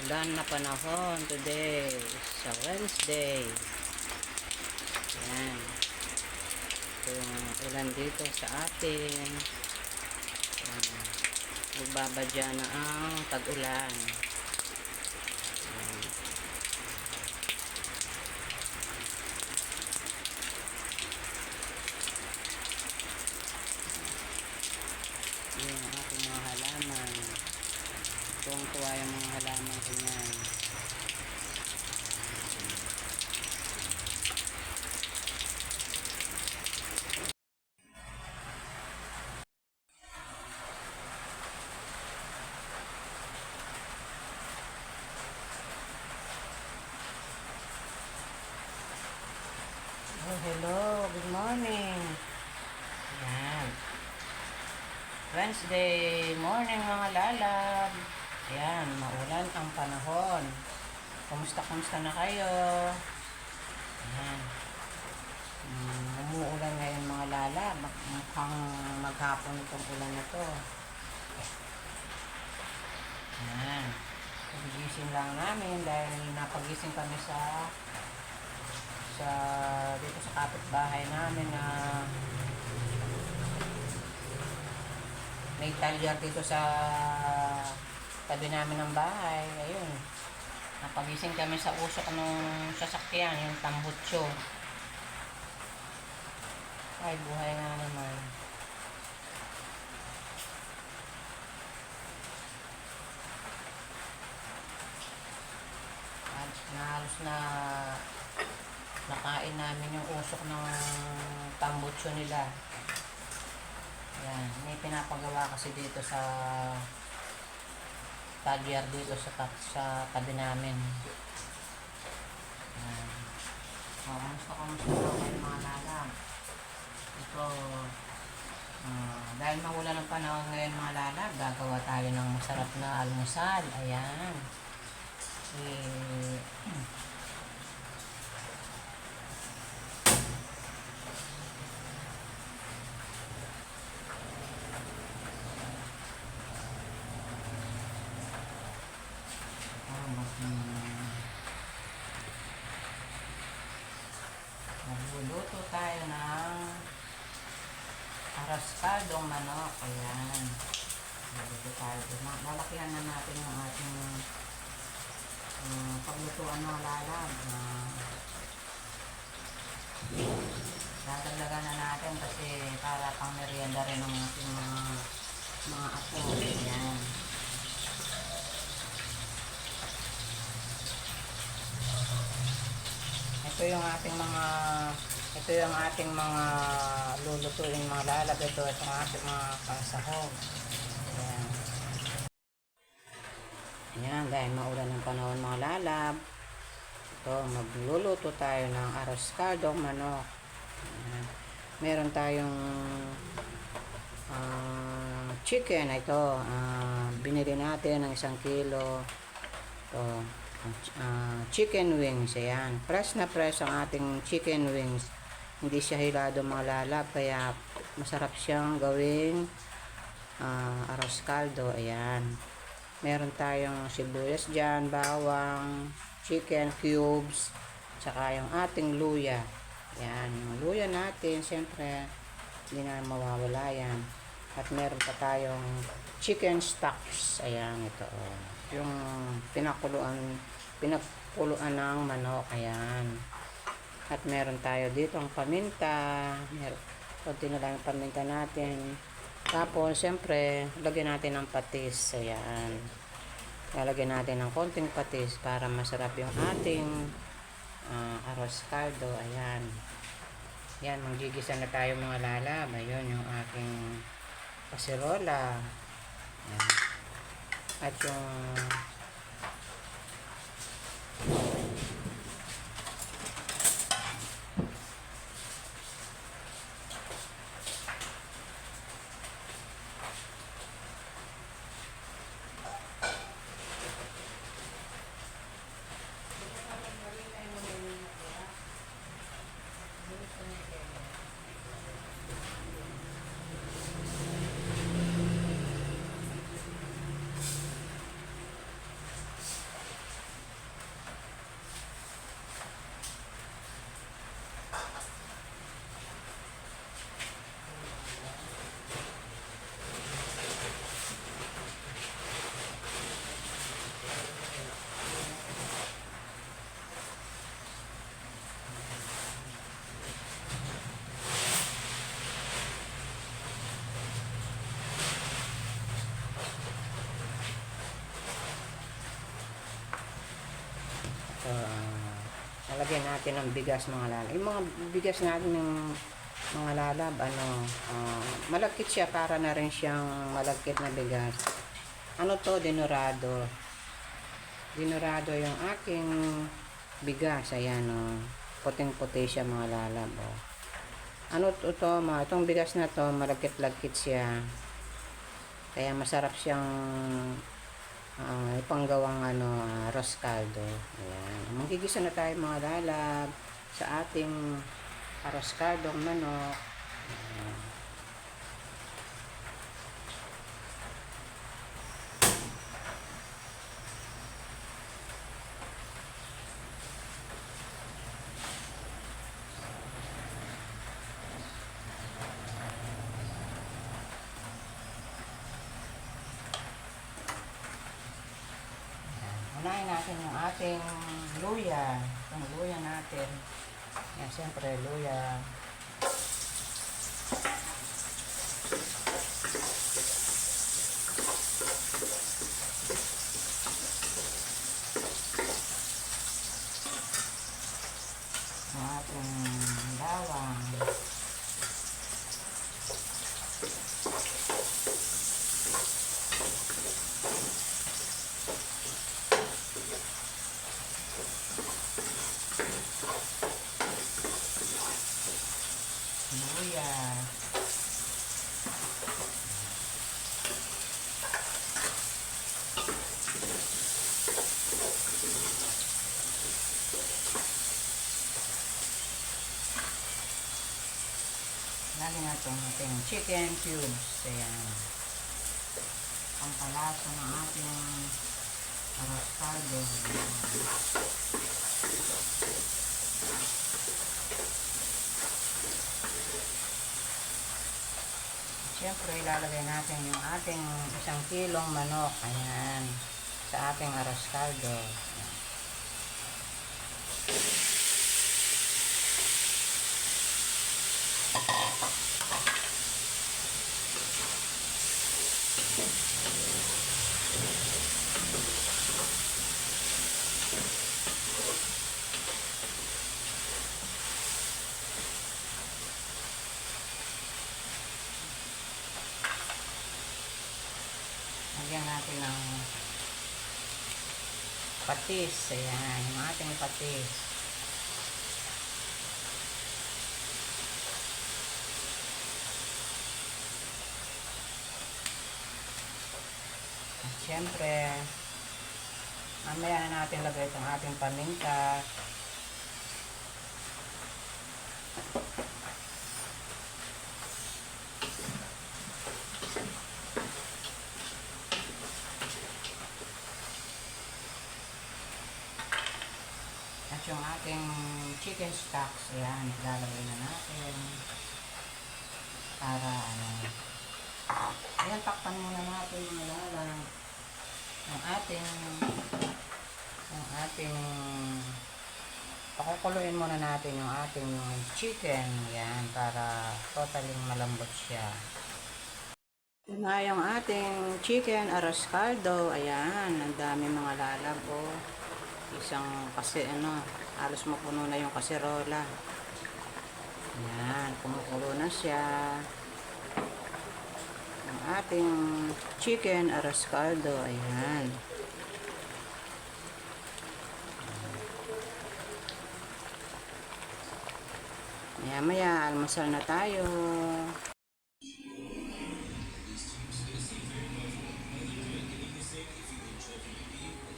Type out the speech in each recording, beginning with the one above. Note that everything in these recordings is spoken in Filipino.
Maulan na panahon today sa Wednesday. Ayan. Ito yung ulan dito sa atin. Ayan. Nagbabadya na ang tag-ulan. Ayan. Ayan ang ating mga halaman. Tuwang-tuwa yung mga halaman ko niyan. Oh, hello. Good morning. Ayan. Wednesday morning mga lalab. Ayan, maulan ang panahon. Kumusta na kayo? Ayan. Umuulan ngayon mga lalab. Mukhang maghapon itong ulan na to. Ayan. Pagising lang namin dahil napagising kami sa dito sa kapitbahay namin na may talyer dito sa tabi namin ng bahay. Ayun, napagising kami sa usok ng sasakyan, yung tambutso. Ay, buhay nga naman. At halos na nakain namin yung usok ng tambutso nila. Ayan, may pinapagawa kasi dito sa talyer dito sa tabi namin. Ayan. Kamusta na kayo mga lalab? Ito, dahil mawala ng panahon ngayon mga lalab, gagawa tayo ng masarap na almusal. Ayan. Magluluto tayo ng araskadong manok. Ayan. Magluluto tayo. Lalakihan na natin yung ating paglutuan ng lalab. Dadagdagan na natin kasi para pang merienda rin ng ating mga apo. Ayan. Ito yung ating mga lulutuin mga lalab. Ito ang ating mga pansahog. Ayan. Ayan, dahil maulan ng panahon mga lalab. Ito, magluluto tayo ng araskadong manok. Ayan. Meron tayong chicken. Ito, binili natin ng 1 kilo. Ito, chicken wings. Ayan, fresh na fresh ang ating chicken wings. Hindi siya hilado mga lalab, kaya masarap siyang gawing arroz caldo. Ayan, meron tayong sibuyas dyan, bawang, chicken cubes, tsaka yung ating luya. Ayan, yung luya natin siyempre hindi na mawawala yan. At meron pa tayong chicken stocks. Ayan, ito yung pinakuluan ng manok. Ayan. At meron tayo dito ang paminta. Konti na lang yung paminta natin. Tapos siyempre lagyan natin ng patis. Ayan, lalagyan natin ng konting patis para masarap yung ating arroz caldo. Ayan. Yan, manggigisa na tayo mga lalab. Ayun yung ating kaserola. Ayan. At yung lagyan natin ng bigas mga lalab. Yung mga bigas natin ng mga lalab, malagkit siya, para na rin siyang malagkit na bigas. Ano to, dinurado. Dinurado yung aking bigas. Ayan, puting-puti siya mga lalab. Ano to, itong bigas na to, malagkit-lagkit siya. Kaya masarap siyang ipanggawang arroz caldo. Ayan. Magigisa na tayo mga lalab sa ating arroz caldong manok. Ayan. Unahin natin yung ating luya. Itong luya natin. Yan, siyempre, luya. Yung ating bawang. Luya. Lagi natin ating chicken cubes. Ayan. Pampalasa ng ating arroz caldo. Siyempre, ilalagay natin yung ating 1 kilong manok. Ayan. Sa ating arroz caldo. Lagyan natin ng patis. Ayan, yung ating patis. At syempre, mamaya na natin lagay itong ating paminta. At yung ating chicken stocks, ayan, ilalagay na natin. Para ayan, takpan muna natin mga lalang. Yung ating pakukuluin muna natin yung ating chicken. Ayan, para totaling malambot siya. Ito na yung ating chicken arroz caldo. Ayan, ang dami mga lalab. Isang kasi halos mapuno na yung kaserola. Ayan, kumukulo na siya. Ang ating chicken arroz caldo. Ayan. Maya almusal na tayo.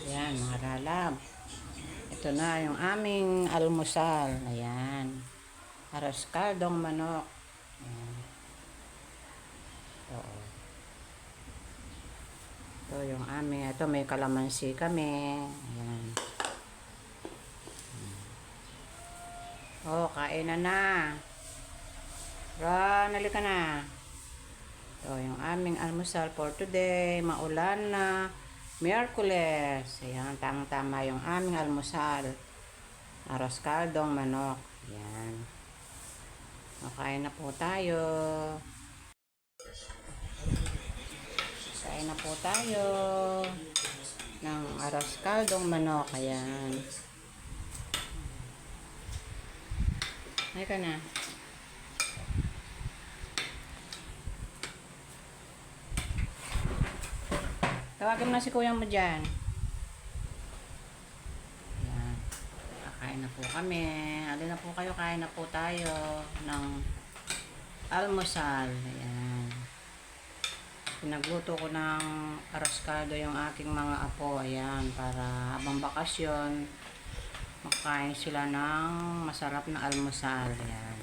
Ayan mga lalab. Ito na yung aming almusal. Ayan. Arroz caldong manok. Ayan. Ito yung aming. Ito may kalamansi kami. Ayan. Kain na. Ron, halika na. Ito yung aming almusal for today. Maulan na. Miyerkules. Ayan, tamang-tama yung aming almusal. Arroz caldong manok. Ayan. Kain na po tayo. Kain na po tayo ng arroz caldong manok. Ayan. Halika na. Tawagin mo na si kuya mo dyan. Ayan. Kakain na po kami. Alin na po kayo, kain na po tayo ng almusal. Ayan. Pinagluto ko ng araskado yung aking mga apo. Ayan, para habang bakasyon, makain sila ng masarap na almusal. Ayan.